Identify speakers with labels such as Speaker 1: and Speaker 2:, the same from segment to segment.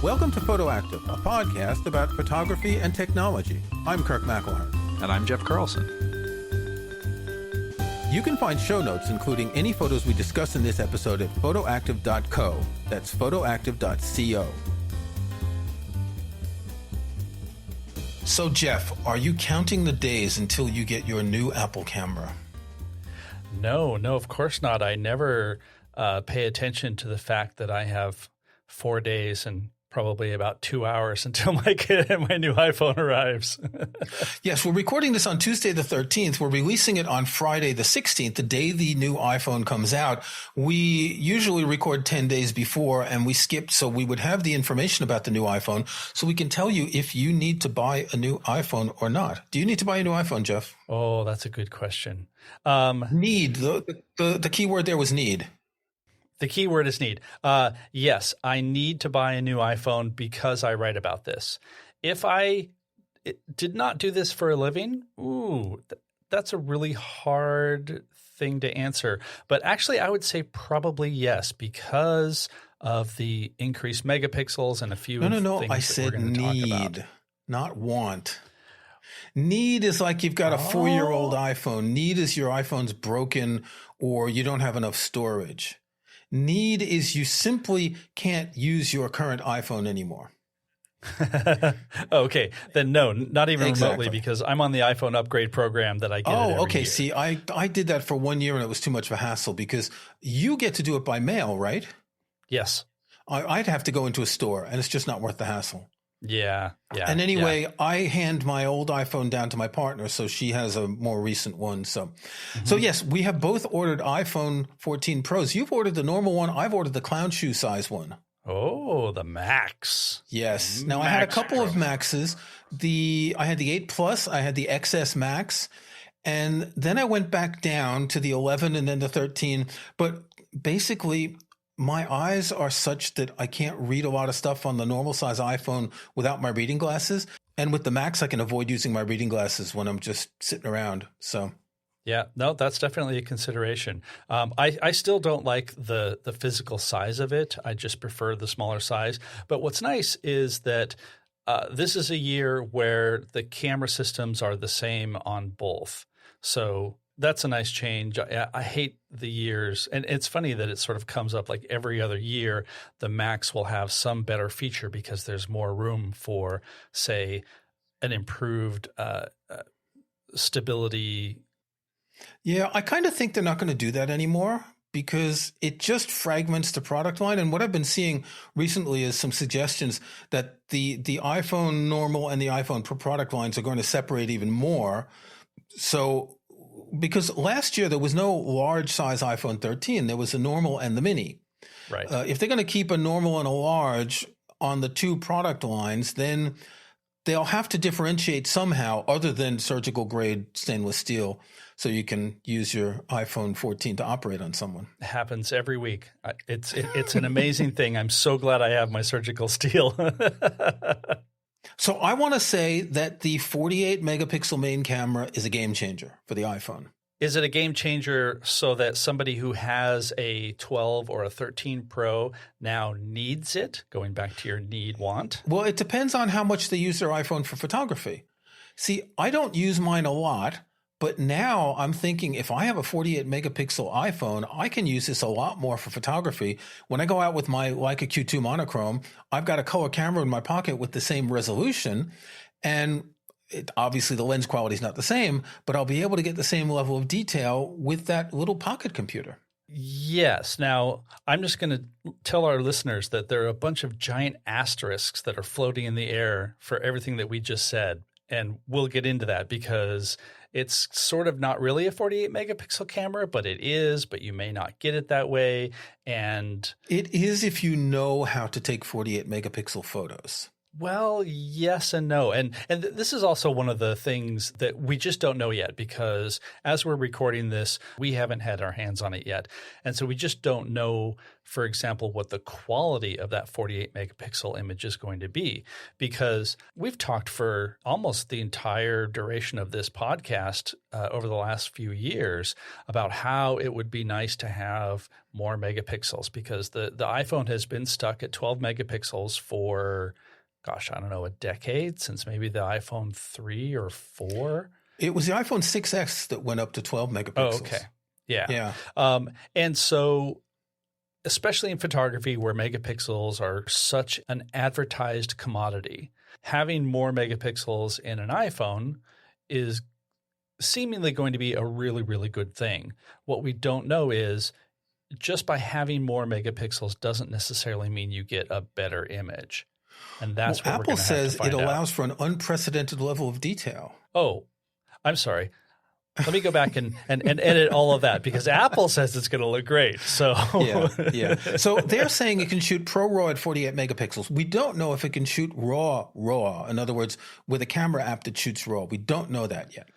Speaker 1: Welcome to Photoactive, a podcast about photography and technology. I'm Kirk McElhearn.
Speaker 2: And I'm Jeff Carlson.
Speaker 1: You can find show notes, including any photos we discuss in this episode, at photoactive.co. That's photoactive.co. So, Jeff, are you counting the days until you get your new Apple camera?
Speaker 3: No, of course not. I never pay attention to the fact that I have 4 days and probably about 2 hours until my new iPhone arrives.
Speaker 1: Yes, we're recording this on Tuesday the 13th. We're releasing it on Friday the 16th, the day the new iPhone comes out. We usually record 10 days before, and we skipped so we would have the information about the new iPhone so we can tell you if you need to buy a new iPhone or not. Do you need to buy a new iPhone, Jeff?
Speaker 3: Oh, that's a good question.
Speaker 1: Need. The key word there was need.
Speaker 3: The key word is need. Yes, I need to buy a new iPhone because I write about this. If I did not do this for a living, that's a really hard thing to answer. But actually, I would say probably yes, because of the increased megapixels and a few things
Speaker 1: No.
Speaker 3: that
Speaker 1: I
Speaker 3: we're
Speaker 1: said
Speaker 3: going to talk
Speaker 1: need,
Speaker 3: about.
Speaker 1: not want. Need is like you've got a 4-year-old iPhone. Need is your iPhone's broken or you don't have enough storage. Need is you simply can't use your current iPhone anymore.
Speaker 3: Okay, then no, not even
Speaker 1: Exactly.
Speaker 3: remotely, because I'm on the iPhone upgrade program that I get.
Speaker 1: Okay.
Speaker 3: Year.
Speaker 1: See, I did that for 1 year and it was too much of a hassle because you get to do it by mail, right?
Speaker 3: Yes.
Speaker 1: I'd have to go into a store and it's just not worth the hassle.
Speaker 3: Yeah.
Speaker 1: And anyway, I hand my old iPhone down to my partner, so she has a more recent one. So yes, we have both ordered iPhone 14 Pros. You've ordered the normal one. I've ordered the clown shoe size one.
Speaker 3: Oh, the Max.
Speaker 1: Yes. Now I had a couple of Maxes. I had the 8 Plus, I had the XS Max, and then I went back down to the 11 and then the 13. But basically, my eyes are such that I can't read a lot of stuff on the normal size iPhone without my reading glasses. And with the Max, I can avoid using my reading glasses when I'm just sitting around. So,
Speaker 3: yeah, no, that's definitely a consideration. I still don't like the physical size of it. I just prefer the smaller size. But what's nice is that this is a year where the camera systems are the same on both. So that's a nice change. I hate the years. And it's funny that it sort of comes up like every other year. The Max will have some better feature because there's more room for, say, an improved stability.
Speaker 1: Yeah, I kind of think they're not going to do that anymore because it just fragments the product line. And what I've been seeing recently is some suggestions that the iPhone normal and the iPhone Pro product lines are going to separate even more. So because last year there was no large size iPhone 13, there was a normal and the mini.
Speaker 3: Right.
Speaker 1: If they're going to keep a normal and a large on the two product lines, then they'll have to differentiate somehow other than surgical grade stainless steel so you can use your iPhone 14 to operate on someone.
Speaker 3: It happens every week. It's an amazing thing. I'm so glad I have my surgical steel.
Speaker 1: So I want to say that the 48 megapixel main camera is a game changer for the iPhone.
Speaker 3: Is it a game changer so that somebody who has a 12 or a 13 Pro now needs it? Going back to your need want.
Speaker 1: Well, it depends on how much they use their iPhone for photography. See, I don't use mine a lot, but now I'm thinking if I have a 48 megapixel iPhone, I can use this a lot more for photography. When I go out with my Leica Q2 monochrome, I've got a color camera in my pocket with the same resolution, and obviously the lens quality is not the same, but I'll be able to get the same level of detail with that little pocket computer.
Speaker 3: Yes. Now, I'm just going to tell our listeners that there are a bunch of giant asterisks that are floating in the air for everything that we just said. And we'll get into that because it's sort of not really a 48 megapixel camera, but it is, but you may not get it that way. And
Speaker 1: it is if you know how to take 48 megapixel photos.
Speaker 3: Well, yes and no. And this is also one of the things that we just don't know yet, because as we're recording this, we haven't had our hands on it yet. And so we just don't know, for example, what the quality of that 48 megapixel image is going to be, because we've talked for almost the entire duration of this podcast over the last few years about how it would be nice to have more megapixels, because the iPhone has been stuck at 12 megapixels for gosh, I don't know, a decade, since maybe the iPhone 3 or 4.
Speaker 1: It was the iPhone 6S that went up to 12 megapixels.
Speaker 3: Oh, okay. Yeah. And so especially in photography where megapixels are such an advertised commodity, having more megapixels in an iPhone is seemingly going to be a really, really good thing. What we don't know is just by having more megapixels doesn't necessarily mean you get a better image. And that's what
Speaker 1: Apple says it
Speaker 3: out.
Speaker 1: allows for an unprecedented level of detail.
Speaker 3: Oh, I'm sorry. Let me go back and edit all of that, because Apple says it's going to look great. So
Speaker 1: yeah. So they're saying it can shoot ProRAW at 48 megapixels. We don't know if it can shoot RAW. In other words, with a camera app that shoots RAW. We don't know that yet.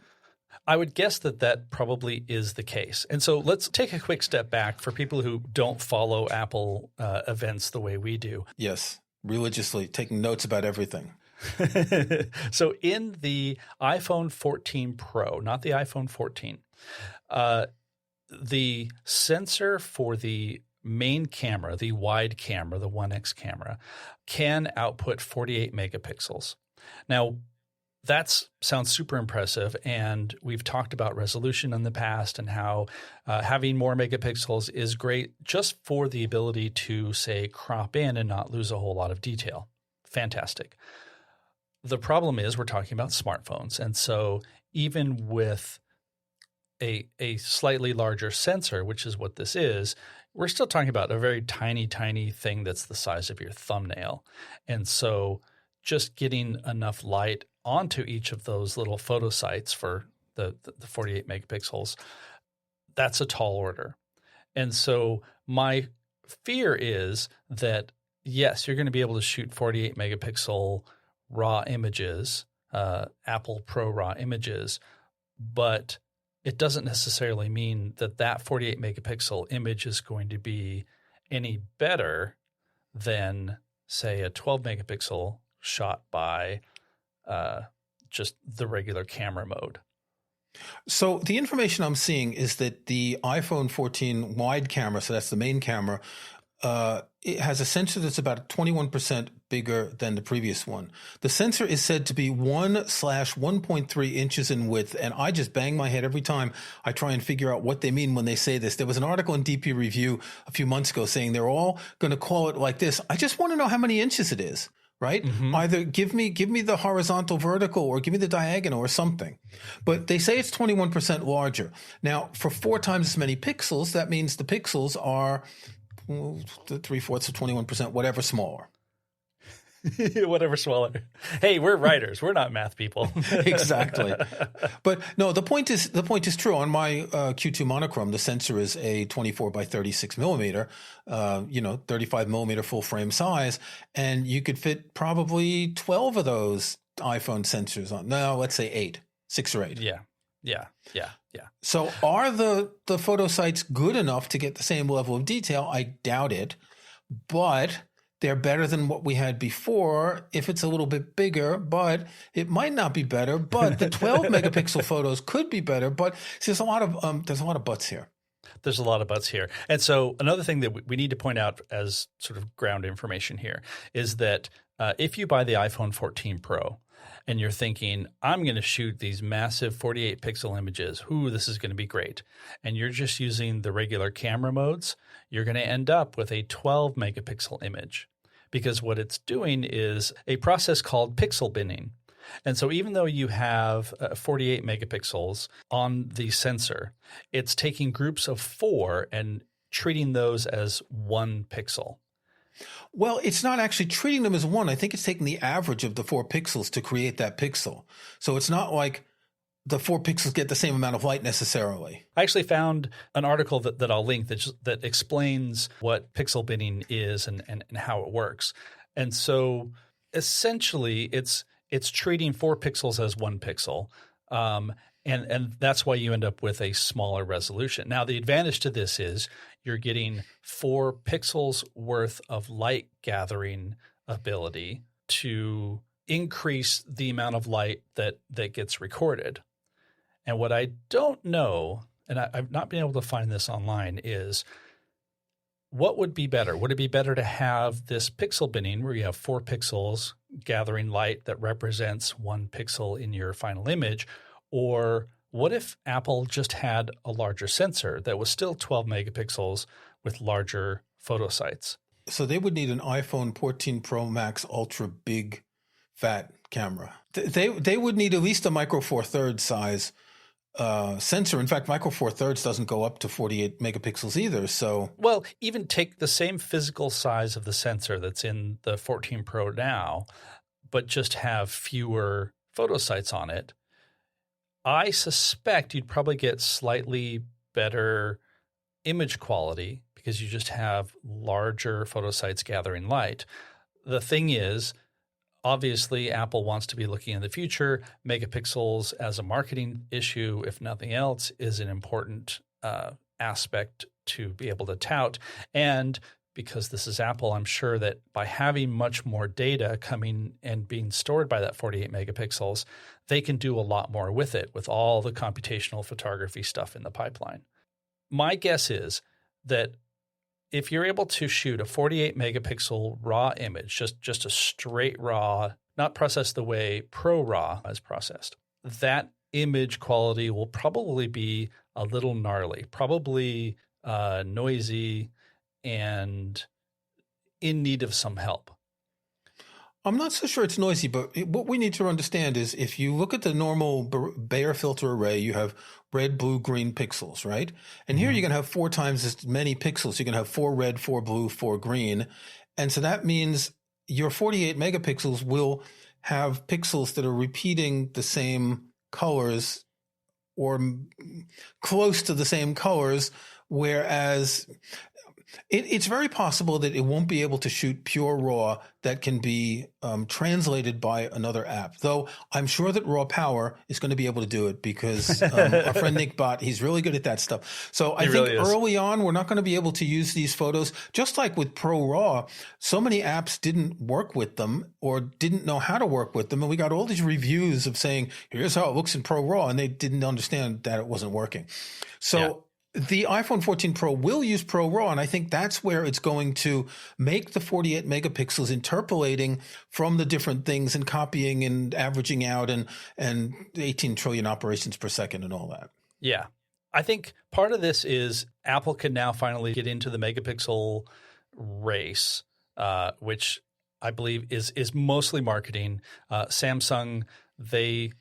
Speaker 3: I would guess that probably is the case. And so let's take a quick step back for people who don't follow Apple events the way we do.
Speaker 1: Yes. Religiously taking notes about everything.
Speaker 3: So in the iPhone 14 Pro, not the iPhone 14, the sensor for the main camera, the wide camera, the 1X camera, can output 48 megapixels. Now, that sounds super impressive, and we've talked about resolution in the past and how having more megapixels is great just for the ability to, say, crop in and not lose a whole lot of detail. Fantastic. The problem is we're talking about smartphones, and so even with a slightly larger sensor, which is what this is, we're still talking about a very tiny, tiny thing that's the size of your thumbnail. And so just getting enough light onto each of those little photo sites for the 48 megapixels, that's a tall order. And so my fear is that, yes, you're going to be able to shoot 48 megapixel raw images, Apple Pro RAW images, but it doesn't necessarily mean that 48 megapixel image is going to be any better than, say, a 12 megapixel shot by just the regular camera mode.
Speaker 1: So the information I'm seeing is that the iPhone 14 wide camera, so that's the main camera, it has a sensor that's about 21% bigger than the previous one. The sensor is said to be 1/1.3 inches in width, and I just bang my head every time I try and figure out what they mean when they say this. There was an article in DP Review a few months ago saying they're all going to call it like this. I just want to know how many inches it is. Right? Mm-hmm. Either give me the horizontal vertical or give me the diagonal or something. But they say it's 21% larger. Now, for 4 times as many pixels, that means the pixels are 3/4 of 21%, whatever smaller.
Speaker 3: Whatever smaller. Hey, we're writers. We're not math people.
Speaker 1: Exactly. But no, the point is true. On my Q2 monochrome, the sensor is a 24 by 36 millimeter, 35 millimeter full frame size, and you could fit probably 12 of those iPhone sensors on. No, let's say 6 or 8.
Speaker 3: Yeah.
Speaker 1: So are the photo sites good enough to get the same level of detail? I doubt it, but they're better than what we had before if it's a little bit bigger, but it might not be better. But the 12 megapixel photos could be better. But see, there's a lot of buts here.
Speaker 3: There's a lot of buts here. And so another thing that we need to point out as sort of ground information here is that if you buy the iPhone 14 Pro and you're thinking, I'm going to shoot these massive 48 pixel images, this is going to be great, and you're just using the regular camera modes, you're going to end up with a 12 megapixel image, because what it's doing is a process called pixel binning. And so even though you have 48 megapixels on the sensor, it's taking groups of 4 and treating those as 1 pixel.
Speaker 1: Well, it's not actually treating them as 1. I think it's taking the average of the 4 pixels to create that pixel. So it's not like the 4 pixels get the same amount of light necessarily.
Speaker 3: I actually found an article that I'll link that explains what pixel binning is and how it works. And so essentially it's treating 4 pixels as 1 pixel. And that's why you end up with a smaller resolution. Now, the advantage to this is you're getting 4 pixels worth of light gathering ability to increase the amount of light that gets recorded. And what I don't know, and I've not been able to find this online, is what would be better? Would it be better to have this pixel binning where you have 4 pixels gathering light that represents 1 pixel in your final image? Or what if Apple just had a larger sensor that was still 12 megapixels with larger photo sites?
Speaker 1: So they would need an iPhone 14 Pro Max ultra big fat camera. They would need at least a micro four thirds size sensor. In fact, micro four thirds doesn't go up to 48 megapixels either. So,
Speaker 3: well, even take the same physical size of the sensor that's in the 14 Pro now, but just have fewer photo sites on it. I suspect you'd probably get slightly better image quality because you just have larger photo sites gathering light. The thing is, obviously, Apple wants to be looking in the future. Megapixels as a marketing issue, if nothing else, is an important aspect to be able to tout. And because this is Apple, I'm sure that by having much more data coming and being stored by that 48 megapixels, they can do a lot more with it, with all the computational photography stuff in the pipeline. My guess is that if you're able to shoot a 48 megapixel raw image, just a straight raw, not processed the way ProRAW is processed, that image quality will probably be a little gnarly, probably noisy, and in need of some help.
Speaker 1: I'm not so sure it's noisy, but what we need to understand is if you look at the normal Bayer filter array, you have red, blue, green pixels, right? And here you're going to have 4 times as many pixels. You're going to have 4 red, 4 blue, 4 green. And so that means your 48 megapixels will have pixels that are repeating the same colors or close to the same colors, whereas it's very possible that it won't be able to shoot pure RAW that can be translated by another app. Though I'm sure that Raw Power is going to be able to do it because our friend Nick Bott, he's really good at that stuff. So I think early on, we're not going to be able to use these photos. Just like with Pro Raw, so many apps didn't work with them or didn't know how to work with them. And we got all these reviews of saying, here's how it looks in Pro Raw. And they didn't understand that it wasn't working. So the iPhone 14 Pro will use Pro Raw, and I think that's where it's going to make the 48 megapixels interpolating from the different things and copying and averaging out and 18 trillion operations per second and all that.
Speaker 3: Yeah. I think part of this is Apple can now finally get into the megapixel race, which I believe is mostly marketing. Samsung, they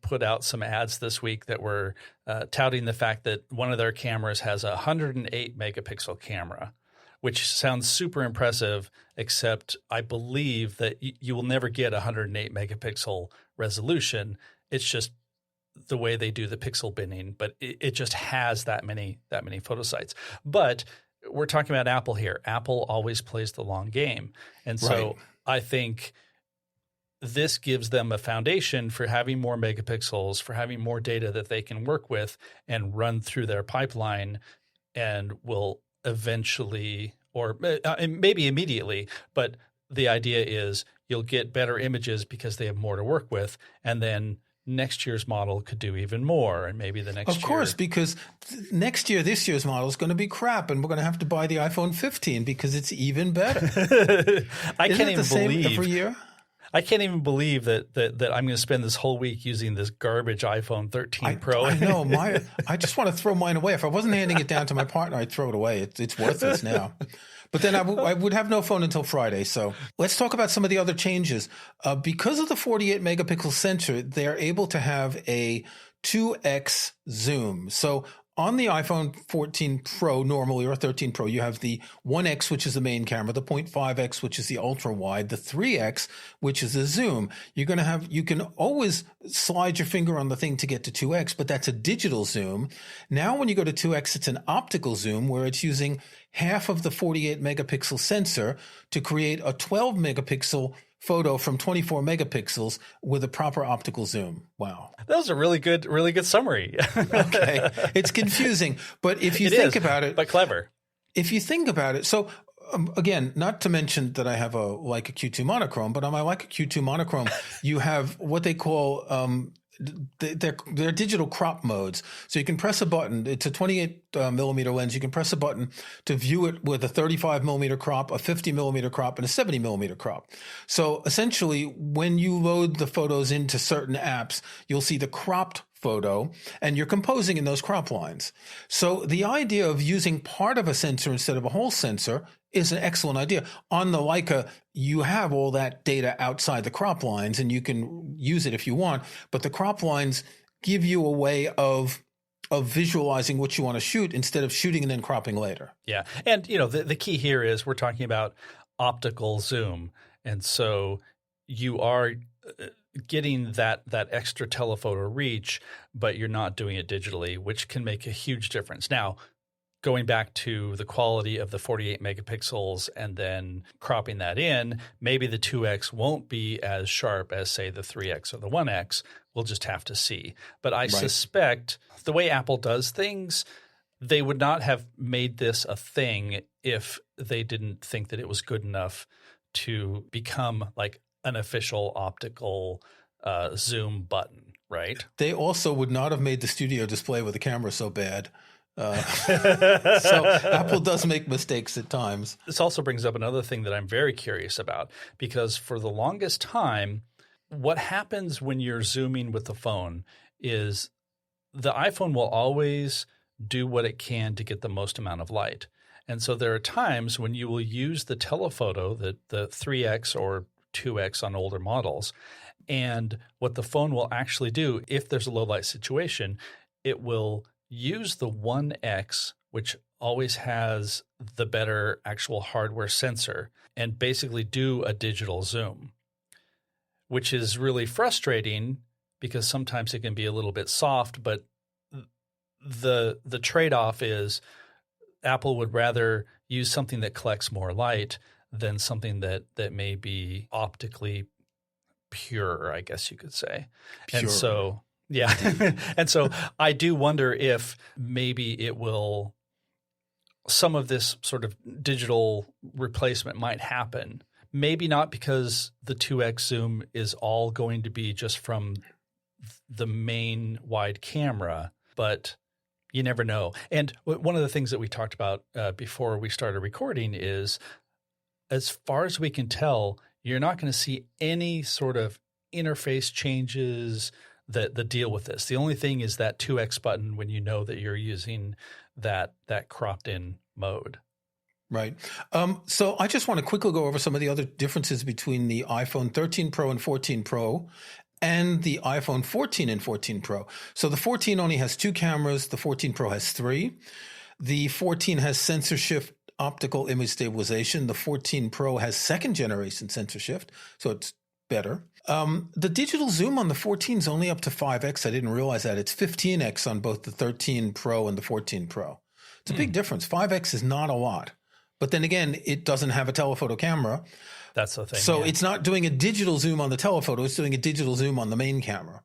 Speaker 3: put out some ads this week that were touting the fact that one of their cameras has a 108 megapixel camera, which sounds super impressive, except I believe that you will never get 108 megapixel resolution. It's just the way they do the pixel binning, but it just has that many photo sites. But we're talking about Apple here. Apple always plays the long game. And so I think this gives them a foundation for having more megapixels, for having more data that they can work with and run through their pipeline, and will eventually, or maybe immediately, but the idea is you'll get better images because they have more to work with, and then next year's model could do even more, and maybe the next year.
Speaker 1: Of course, because next year, this year's model is going to be crap, and we're going to have to buy the iPhone 15 because it's even better.
Speaker 3: I can't even believe
Speaker 1: every year.
Speaker 3: I can't even believe that I'm going to spend this whole week using this garbage iPhone 13 Pro.
Speaker 1: I know. I just want to throw mine away. If I wasn't handing it down to my partner, I'd throw it away. It's worthless now. But then I would have no phone until Friday. So let's talk about some of the other changes. Because of the 48 megapixel sensor, they're able to have a 2x zoom. So on the iPhone 14 Pro normally, or 13 Pro, you have the 1x, which is the main camera, the 0.5x, which is the ultra wide, the 3x, which is the zoom. You can always slide your finger on the thing to get to 2x, but that's a digital zoom. Now, when you go to 2x, it's an optical zoom where it's using half of the 48 megapixel sensor to create a 12 megapixel photo from 24 megapixels with a proper optical zoom. Wow.
Speaker 3: That was a really good summary.
Speaker 1: Okay. It's confusing, but if you think about it,
Speaker 3: but clever.
Speaker 1: If you think about it, so again, not to mention that I have a Leica Q2 monochrome, but on my Leica Q2 monochrome, you have what they call they're digital crop modes. So you can press a button. It's a 28 millimeter lens. You can press a button to view it with a 35 millimeter crop, a 50 millimeter crop, and a 70 millimeter crop. So essentially, when you load the photos into certain apps, you'll see the cropped photo, and you're composing in those crop lines. So the idea of using part of a sensor instead of a whole sensor is an excellent idea. On the Leica, you have all that data outside the crop lines, and you can use it if you want, but the crop lines give you a way of visualizing what you want to shoot instead of shooting and then cropping later.
Speaker 3: Yeah. And, the key here is we're talking about optical zoom. And so you are getting that extra telephoto reach, but you're not doing it digitally, which can make a huge difference. Now, going back to the quality of the 48 megapixels and then cropping that in, maybe the 2X won't be as sharp as, say, the 3X or the 1X. We'll just have to see. But I suspect the way Apple does things, they would not have made this a thing if they didn't think that it was good enough to become like an official optical zoom button, right?
Speaker 1: They also would not have made the studio display with the camera so bad. So Apple does make mistakes at times.
Speaker 3: This also brings up another thing that I'm very curious about, because for the longest time, what happens when you're zooming with the phone is the iPhone will always do what it can to get the most amount of light. And so there are times when you will use the telephoto, the 3X or 2X on older models, and what the phone will actually do if there's a low light situation, it will use the 1X, which always has the better actual hardware sensor, and basically do a digital zoom, which is really frustrating because sometimes it can be a little bit soft, but the trade-off is Apple would rather use something that collects more light than something that may be optically pure, I guess you could say.
Speaker 1: Pure.
Speaker 3: And so, yeah. And so I do wonder if maybe some of this sort of digital replacement might happen. Maybe not because the 2X zoom is all going to be just from the main wide camera, but you never know. And one of the things that we talked about before we started recording is, as far as we can tell, you're not going to see any sort of interface changes that deal with this. The only thing is that 2X button when you know that you're using that cropped in mode.
Speaker 1: Right. So I just want to quickly go over some of the other differences between the iPhone 13 Pro and 14 Pro and the iPhone 14 and 14 Pro. So the 14 only has 2 cameras. The 14 Pro has 3. The 14 has sensor shift optical image stabilization. The 14 Pro has second generation sensor shift, so it's better. The digital zoom on the 14 is only up to 5x. I didn't realize that. It's 15x on both the 13 Pro and the 14 Pro. It's a big difference. 5x is not a lot. But then again, it doesn't have a telephoto camera.
Speaker 3: That's the thing.
Speaker 1: So it's not doing a digital zoom on the telephoto. It's doing a digital zoom on the main camera.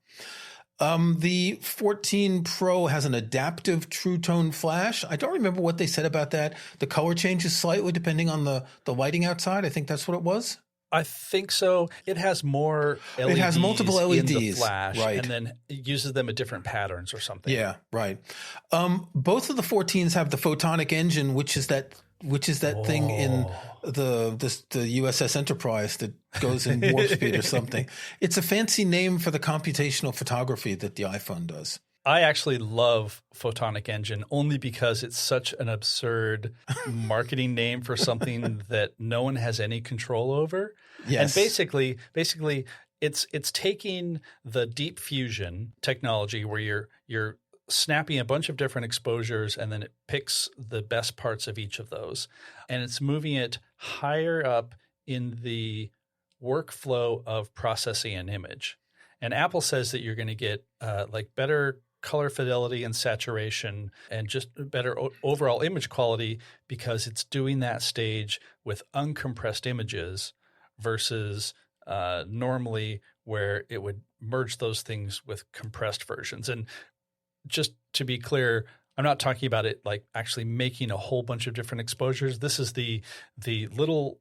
Speaker 1: The 14 Pro has an adaptive true tone flash. I don't remember what they said about that. The color changes slightly depending on the lighting outside. I think that's what it was.
Speaker 3: I think so. It has more LEDs.
Speaker 1: It has multiple LEDs
Speaker 3: in the flash,
Speaker 1: right,
Speaker 3: and then it uses them at different patterns or something.
Speaker 1: Yeah, right. Both of the 14s have the Photonic Engine, which is that thing in the USS Enterprise that goes in warp speed or something. It's a fancy name for the computational photography that the iPhone does.
Speaker 3: I actually love Photonic Engine only because it's such an absurd marketing name for something that no one has any control over.
Speaker 1: Yes.
Speaker 3: And basically it's taking the deep fusion technology where you're snapping a bunch of different exposures and then it picks the best parts of each of those. And it's moving it higher up in the workflow of processing an image. And Apple says that you're going to get like better color fidelity and saturation and just better overall image quality because it's doing that stage with uncompressed images versus normally, where it would merge those things with compressed versions. And just to be clear, I'm not talking about it like actually making a whole bunch of different exposures. This is the little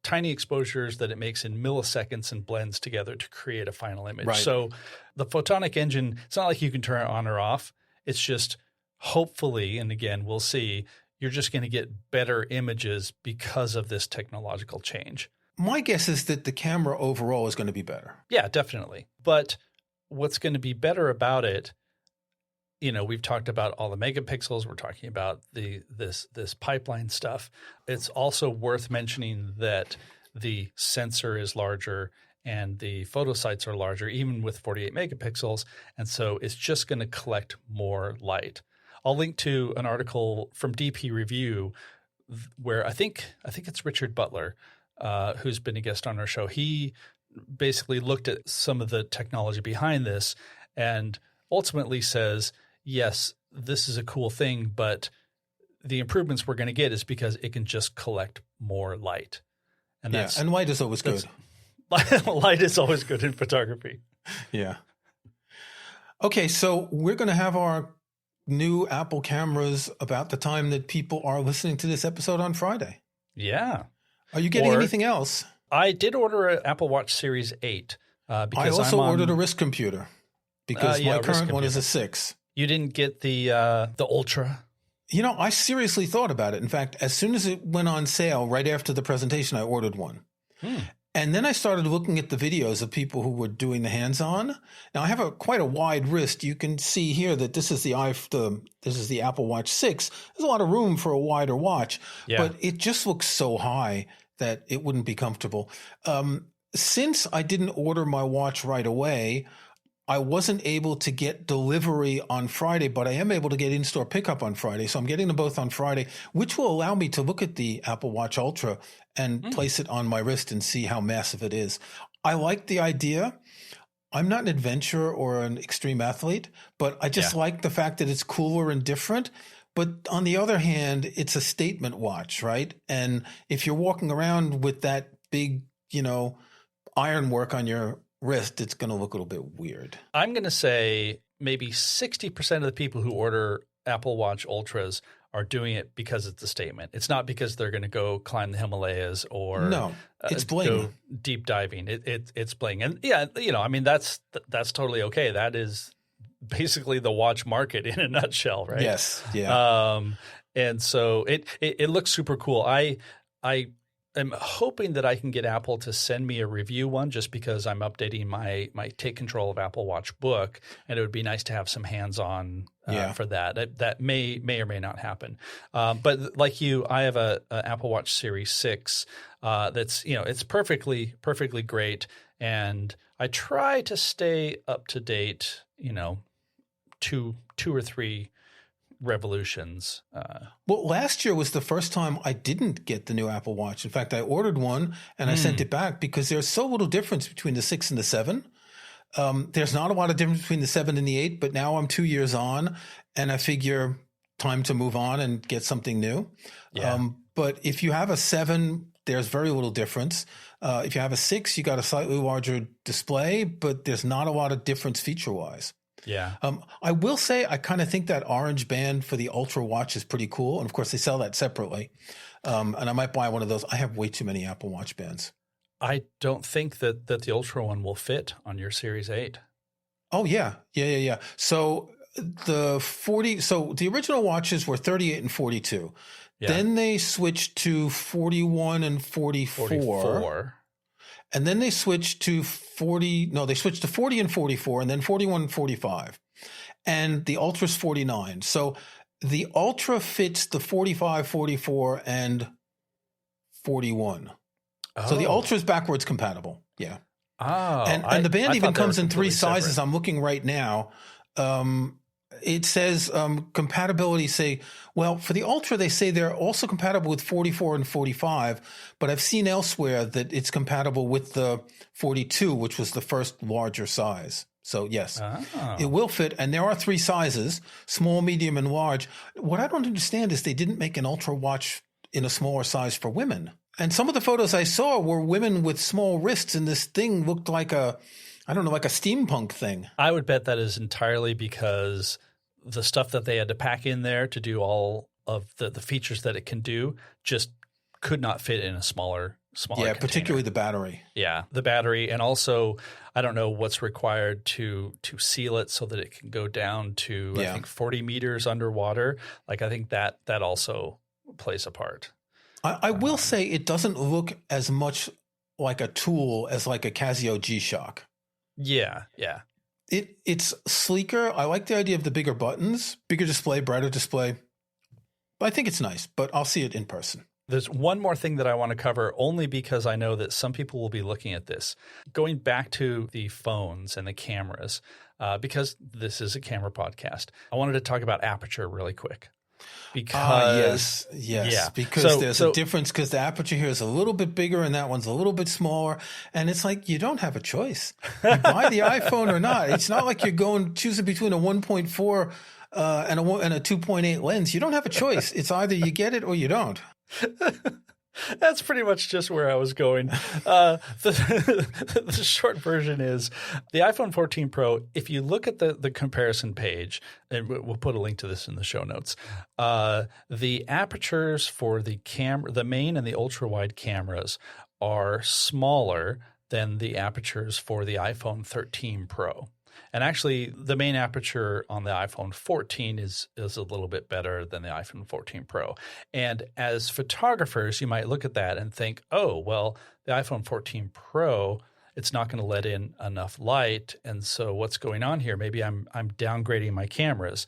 Speaker 3: tiny exposures that it makes in milliseconds and blends together to create a final image.
Speaker 1: Right.
Speaker 3: So the Photonic Engine, it's not like you can turn it on or off. It's just hopefully, and again, we'll see, you're just going to get better images because of this technological change.
Speaker 1: My guess is that the camera overall is going to be better.
Speaker 3: Yeah, definitely. But what's going to be better about it, we've talked about all the megapixels. We're talking about this pipeline stuff. It's also worth mentioning that the sensor is larger and the photo sites are larger, even with 48 megapixels. And so it's just going to collect more light. I'll link to an article from DP Review where I think it's Richard Butler, who's been a guest on our show. He basically looked at some of the technology behind this and ultimately says, yes, this is a cool thing, but the improvements we're going to get is because it can just collect more light. And
Speaker 1: and light is always good.
Speaker 3: Light is always good in photography.
Speaker 1: Yeah. Okay, so we're going to have our new Apple cameras about the time that people are listening to this episode on Friday.
Speaker 3: Yeah.
Speaker 1: Are you getting anything else?
Speaker 3: I did order an Apple Watch Series 8.
Speaker 1: Because I also ordered a wrist computer because my current one is a 6.
Speaker 3: You didn't get the Ultra?
Speaker 1: I seriously thought about it. In fact, as soon as it went on sale, right after the presentation, I ordered one. And then I started looking at the videos of people who were doing the hands-on. Now, I have quite a wide wrist. You can see here that this is the Apple Watch 6. There's a lot of room for a wider watch, but it just looks so high that it wouldn't be comfortable. Since I didn't order my watch right away, I wasn't able to get delivery on Friday, but I am able to get in-store pickup on Friday. So I'm getting them both on Friday, which will allow me to look at the Apple Watch Ultra and place it on my wrist and see how massive it is. I like the idea. I'm not an adventurer or an extreme athlete, but I just like the fact that it's cooler and different. But on the other hand, it's a statement watch, right? And if you're walking around with that big, ironwork on your wrist, it's going to look a little bit weird.
Speaker 3: I'm going to say maybe 60% of the people who order Apple Watch Ultras are doing it because it's a statement. It's not because they're going to go climb the Himalayas or
Speaker 1: it's bling.
Speaker 3: Go deep diving. It's bling. And that's totally okay. That is basically the watch market in a nutshell, right?
Speaker 1: Yes. Yeah.
Speaker 3: And so it looks super cool. I I'm hoping that I can get Apple to send me a review one just because I'm updating my Take Control of Apple Watch book, and it would be nice to have some hands-on for that. That may or may not happen. But like you, I have a Apple Watch Series 6 that's it's perfectly great, and I try to stay up to date. Two or three revolutions.
Speaker 1: Well, last year was the first time I didn't get the new Apple Watch. In fact, I ordered one and I sent it back because there's so little difference between the 6 and the 7. There's not a lot of difference between the 7 and the 8, but now I'm 2 years on and I figure time to move on and get something new. Yeah. But if you have a 7, there's very little difference. If you have a 6, you got a slightly larger display, but there's not a lot of difference feature-wise.
Speaker 3: Yeah.
Speaker 1: I will say I kind of think that orange band for the Ultra watch is pretty cool. And of course, they sell that separately. And I might buy one of those. I have way too many Apple Watch bands.
Speaker 3: I don't think that the Ultra one will fit on your Series 8.
Speaker 1: Oh, yeah. So the original watches were 38 and 42. Yeah. Then they switched to 41 and 44. And then they switched to 40 and 44 and then 41 and 45. And the Ultra's 49. So the Ultra fits the 45, 44, and 41. Oh. So the Ultra's backwards compatible. Yeah.
Speaker 3: Oh.
Speaker 1: And the band even comes in 3 sizes. Separate. I'm looking right now. It says compatibility, for the Ultra, they say they're also compatible with 44 and 45, but I've seen elsewhere that it's compatible with the 42, which was the first larger size. So, yes, It will fit. And there are 3 sizes, small, medium, and large. What I don't understand is they didn't make an Ultra watch in a smaller size for women. And some of the photos I saw were women with small wrists, and this thing looked like a steampunk thing.
Speaker 3: I would bet that is entirely because the stuff that they had to pack in there to do all of the features that it can do just could not fit in a smaller container.
Speaker 1: Particularly the battery.
Speaker 3: Yeah, the battery. And also, I don't know what's required to seal it so that it can go down to, I think, 40 meters underwater. Like, I think that also plays a part.
Speaker 1: I will say it doesn't look as much like a tool as like a Casio G-Shock.
Speaker 3: Yeah.
Speaker 1: It's sleeker. I like the idea of the bigger buttons, bigger display, brighter display. I think it's nice, but I'll see it in person.
Speaker 3: There's one more thing that I want to cover only because I know that some people will be looking at this. Going back to the phones and the cameras, because this is a camera podcast, I wanted to talk about aperture really quick. Because
Speaker 1: because there's a difference because the aperture here is a little bit bigger and that one's a little bit smaller, and it's like you don't have a choice. You buy the iPhone or not. It's not like you're choosing between a 1.4 and a 2.8 lens. You don't have a choice. It's either you get it or you don't.
Speaker 3: That's pretty much just where I was going. The short version is the iPhone 14 Pro, if you look at the comparison page, and we'll put a link to this in the show notes, the apertures for the main and the ultra-wide cameras are smaller than the apertures for the iPhone 13 Pro. And actually, the main aperture on the iPhone 14 is a little bit better than the iPhone 14 Pro. And as photographers, you might look at that and think, oh, well, the iPhone 14 Pro, it's not going to let in enough light. And so what's going on here? Maybe I'm downgrading my cameras.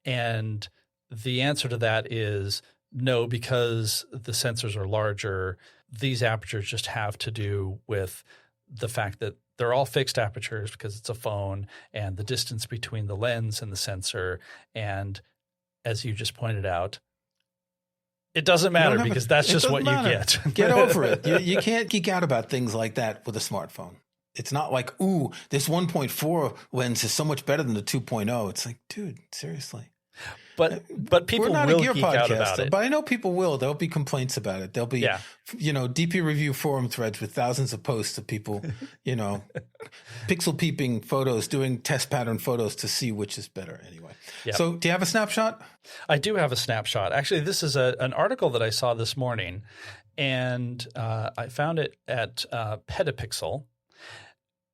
Speaker 3: And the answer to that is no, because the sensors are larger. These apertures just have to do with the fact that they're all fixed apertures because it's a phone, and the distance between the lens and the sensor. And as you just pointed out, it doesn't matter because that's just what you get.
Speaker 1: Get over it. You can't geek out about things like that with a smartphone. It's not like, ooh, this 1.4 lens is so much better than the 2.0. It's like, dude, seriously.
Speaker 3: But people will geek out about it.
Speaker 1: But I know people will. There'll be complaints about it. There'll be, DP review forum threads with thousands of posts of people, pixel peeping photos, doing test pattern photos to see which is better anyway. Yep. So do you have a snapshot?
Speaker 3: I do have a snapshot. Actually, this is an article that I saw this morning, and I found it at Petapixel.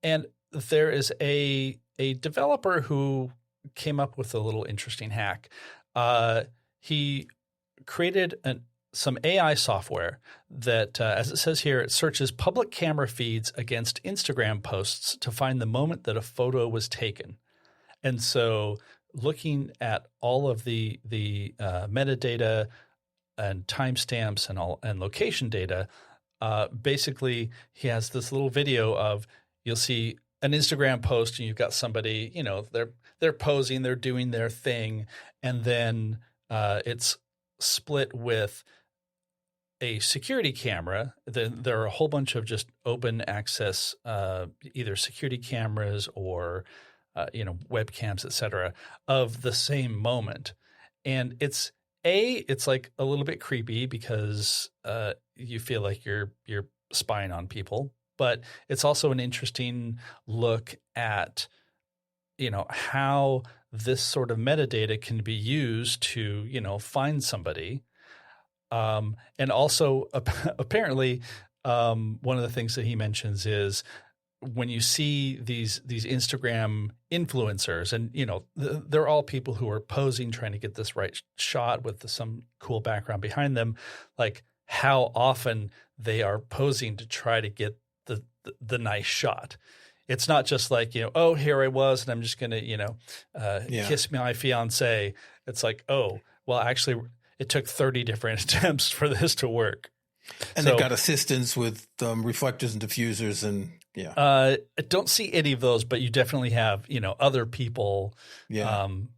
Speaker 3: And there is a developer who came up with a little interesting hack. He created some AI software that, as it says here, it searches public camera feeds against Instagram posts to find the moment that a photo was taken. And so looking at all of the metadata and timestamps and location data, basically he has this little video of, you'll see an Instagram post and you've got somebody, they're posing, they're doing their thing, and then it's split with a security camera. There are a whole bunch of just open access, either security cameras or webcams, et cetera, of the same moment. And it's like a little bit creepy because you feel like you're spying on people, but it's also an interesting look at how this sort of metadata can be used to, find somebody. And also apparently one of the things that he mentions is when you see these Instagram influencers, and, they're all people who are posing, trying to get this right shot with some cool background behind them, like how often they are posing to try to get the nice shot. It's not just like, oh, here I was and I'm just going to, kiss my fiance. It's like, oh, well, actually it took 30 different attempts for this to work.
Speaker 1: And they've got assistants with reflectors and diffusers and
Speaker 3: I don't see any of those, but you definitely have, other people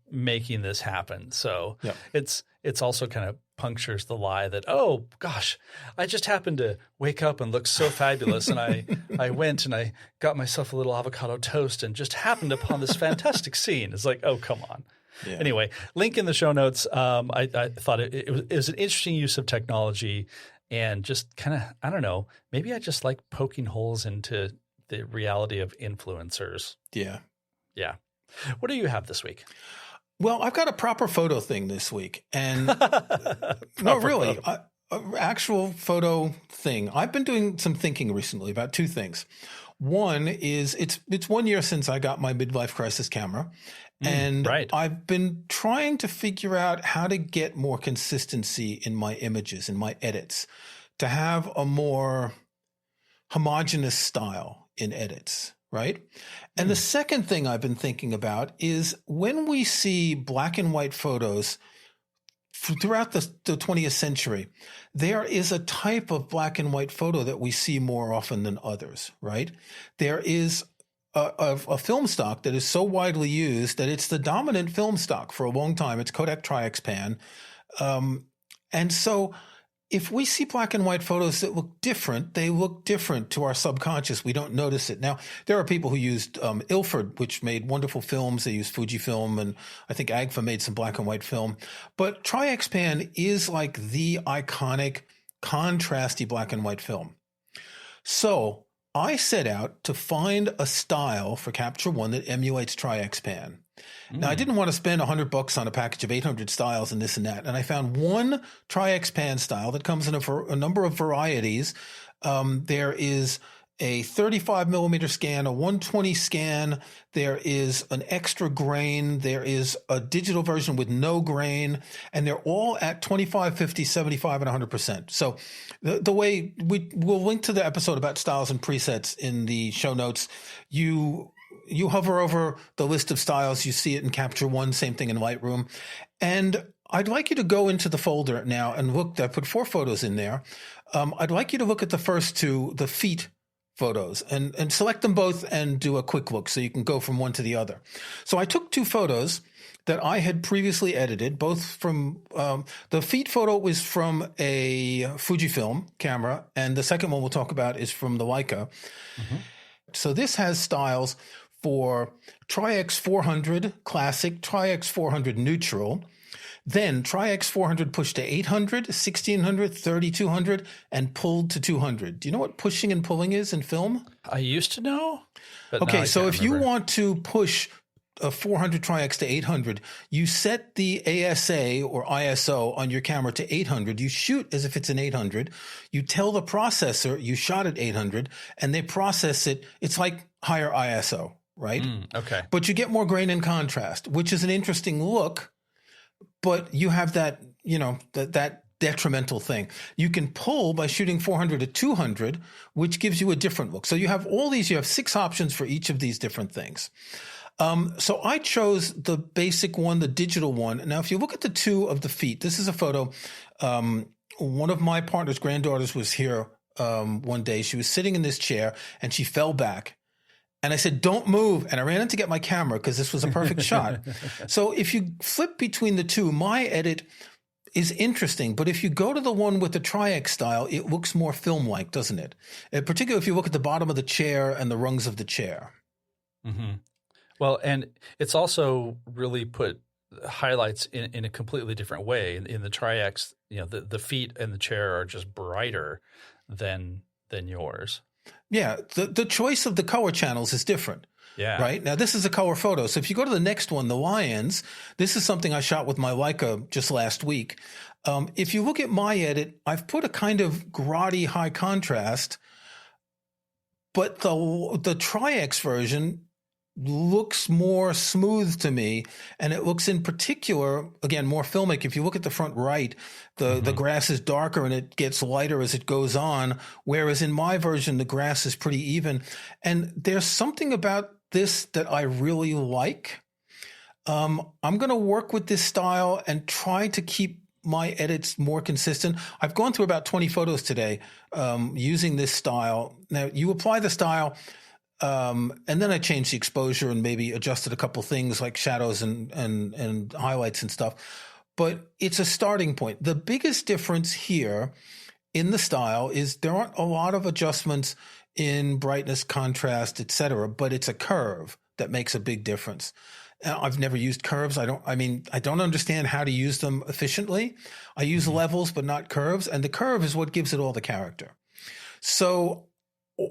Speaker 3: making this happen. So it's also kind of punctures the lie that, oh gosh, I just happened to wake up and look so fabulous, and I went and I got myself a little avocado toast and just happened upon this fantastic scene. It's like, oh, come on. Yeah. Anyway, link in the show notes. I thought it was an interesting use of technology, and just kind of, I don't know, maybe I just like poking holes into the reality of influencers.
Speaker 1: Yeah.
Speaker 3: Yeah. What do you have this week?
Speaker 1: Well, I've got a proper photo thing this week, and no, really, actual photo thing. I've been doing some thinking recently about two things. One is it's 1 year since I got my midlife crisis camera, and
Speaker 3: right.
Speaker 1: I've been trying to figure out how to get more consistency in my images, in my edits, to have a more homogeneous style in edits. Right. And the second thing I've been thinking about is when we see black and white photos throughout the 20th century, there is a type of black and white photo that we see more often than others. Right. There is a film stock that is so widely used that it's the dominant film stock for a long time. It's Kodak Tri-X-Pan. And so if we see black and white photos that look different, they look different to our subconscious. We don't notice it. Now, there are people who used Ilford, which made wonderful films. They used Fujifilm, and I think Agfa made some black and white film. But Tri-X-Pan is like the iconic, contrasty black and white film. So I set out to find a style for Capture One that emulates Tri-X-Pan. Now, I didn't want to spend $100 on a package of 800 styles and this and that. And I found one Tri-X-Pan style that comes in a number of varieties. There is a 35 millimeter scan, a 120 scan. There is an extra grain. There is a digital version with no grain. And they're all at 25, 50, 75, and 100%. So the way we'll link to the episode about styles and presets in the show notes. You hover over the list of styles, you see it in Capture One, same thing in Lightroom. And I'd like you to go into the folder now and look. I put 4 photos in there. I'd like you to look at the first two, the feet photos, and select them both and do a quick look so you can go from one to the other. So I took 2 photos that I had previously edited, both from the feet photo was from a Fujifilm camera, and the second one we'll talk about is from the Leica. So this has styles for Tri-X 400 Classic, Tri-X 400 Neutral, then Tri-X 400 pushed to 800, 1600, 3200, and pulled to 200. Do you know what pushing and pulling is in film?
Speaker 3: I used to know. But
Speaker 1: okay, so if
Speaker 3: remember.
Speaker 1: You want to push a 400 Tri-X to 800, you set the ASA or ISO on your camera to 800. You shoot as if it's an 800. You tell the processor you shot at 800, and they process it. It's like higher ISO, right?
Speaker 3: Okay.
Speaker 1: But you get more grain and contrast, which is an interesting look, but you have that, that detrimental thing. You can pull by shooting 400 to 200, which gives you a different look. So you have 6 options for each of these different things. So I chose the basic one, the digital one. Now, if you look at the 2 of the feet, this is a photo. One of my partner's granddaughters was here one day. She was sitting in this chair and she fell back. And I said, don't move. And I ran in to get my camera because this was a perfect shot. So if you flip between the 2, my edit is interesting. But if you go to the one with the Tri-X style, it looks more film-like, doesn't it? Particularly if you look at the bottom of the chair and the rungs of the chair.
Speaker 3: Mm-hmm. Well, and it's also really put highlights in a completely different way. In the Tri-X, the feet and the chair are just brighter than yours. Yeah,
Speaker 1: the choice of the color channels is different.
Speaker 3: Yeah.
Speaker 1: Right? Now, this is a color photo. So if you go to the next one, the lions, this is something I shot with my Leica just last week. If you look at my edit, I've put a kind of grotty high contrast, but the Tri-X version looks more smooth to me, and it looks in particular, again, more filmic. If you look at the front right, the grass is darker and it gets lighter as it goes on, whereas in my version, the grass is pretty even. And there's something about this that I really like. I'm going to work with this style and try to keep my edits more consistent. I've gone through about 20 photos today using this style. Now, you apply the style, and then I changed the exposure and maybe adjusted a couple things like shadows and highlights and stuff. But it's a starting point. The biggest difference here in the style is there aren't a lot of adjustments in brightness, contrast, etc., but it's a curve that makes a big difference. I've never used curves. I don't understand how to use them efficiently. I use levels, but not curves. And the curve is what gives it all the character. So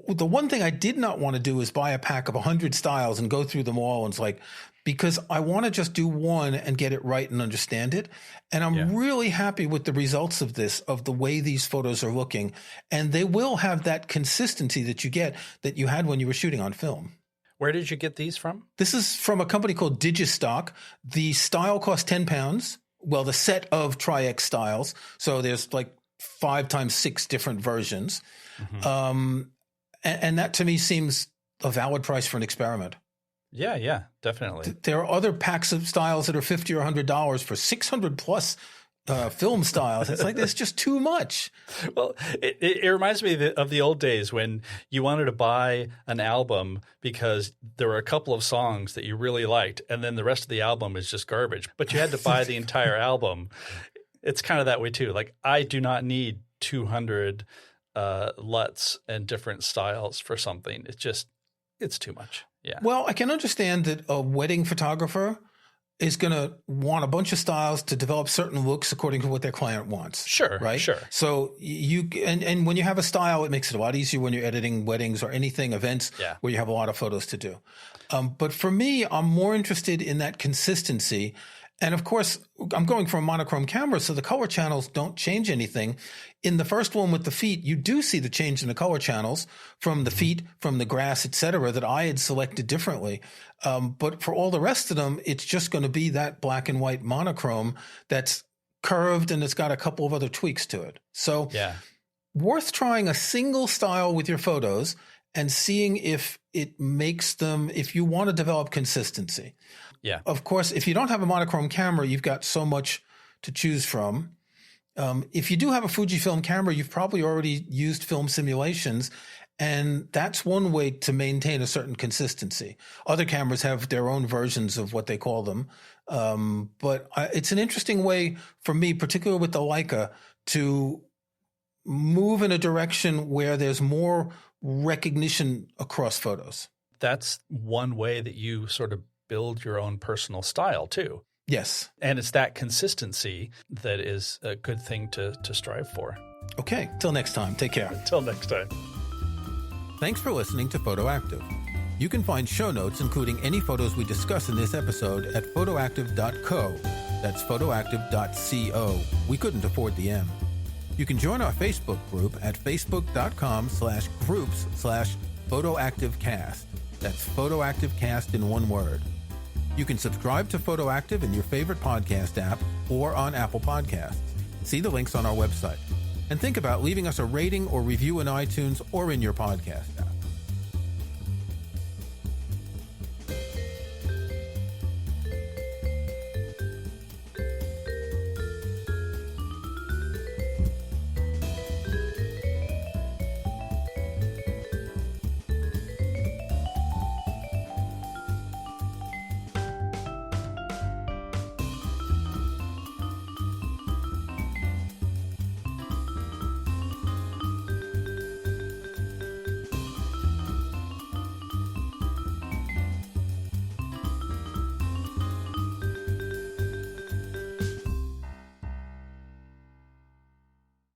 Speaker 1: the one thing I did not want to do is buy a pack of 100 styles and go through them all. And it's like, because I want to just do one and get it right and understand it. And I'm really happy with the results of this, of the way these photos are looking. And they will have that consistency that you had when you were shooting on film.
Speaker 3: Where did you get these from?
Speaker 1: This is from a company called Digistock. The style cost £10. Well, the set of Tri-X styles. So there's like 5 times 6 different versions. And that to me seems a valid price for an experiment.
Speaker 3: Yeah, definitely.
Speaker 1: There are other packs of styles that are $50 or $100 for 600 plus film styles. It's like, there's just too much.
Speaker 3: Well, it reminds me of the old days when you wanted to buy an album because there were a couple of songs that you really liked, and then the rest of the album is just garbage. But you had to buy the entire album. It's kind of that way too. Like, I do not need 200 LUTs and different styles for something. It's too much. Yeah.
Speaker 1: Well, I can understand that a wedding photographer is going to want a bunch of styles to develop certain looks according to what their client wants.
Speaker 3: Sure.
Speaker 1: Right?
Speaker 3: Sure.
Speaker 1: So and when you have a style, it makes it a lot easier when you're editing weddings or events where you have a lot of photos to do. But for me, I'm more interested in that consistency. And of course, I'm going for a monochrome camera, so the color channels don't change anything. In the first one with the feet, you do see the change in the color channels from the feet, from the grass, et cetera, that I had selected differently. But for all the rest of them, it's just going to be that black and white monochrome that's curved and it's got a couple of other tweaks to it. So worth trying a single style with your photos and seeing if it makes them, if you want to develop consistency.
Speaker 3: Yeah.
Speaker 1: Of course, if you don't have a monochrome camera, you've got so much to choose from. If you do have a Fujifilm camera, you've probably already used film simulations, and that's one way to maintain a certain consistency. Other cameras have their own versions of what they call them. But it's an interesting way for me, particularly with the Leica, to move in a direction where there's more recognition across photos.
Speaker 3: That's one way that you sort of build your own personal style too.
Speaker 1: Yes.
Speaker 3: And it's that consistency that is a good thing to strive for.
Speaker 1: Okay. Till next time. Take care.
Speaker 3: Until next time.
Speaker 1: Thanks for listening to Photoactive. You can find show notes, including any photos we discuss in this episode, at photoactive.co. That's photoactive.co. We couldn't afford the M. You can join our Facebook group at facebook.com/groups/photoactivecast. That's photoactivecast in one word. You can subscribe to Photoactive in your favorite podcast app or on Apple Podcasts. See the links on our website. And think about leaving us a rating or review in iTunes or in your podcast app.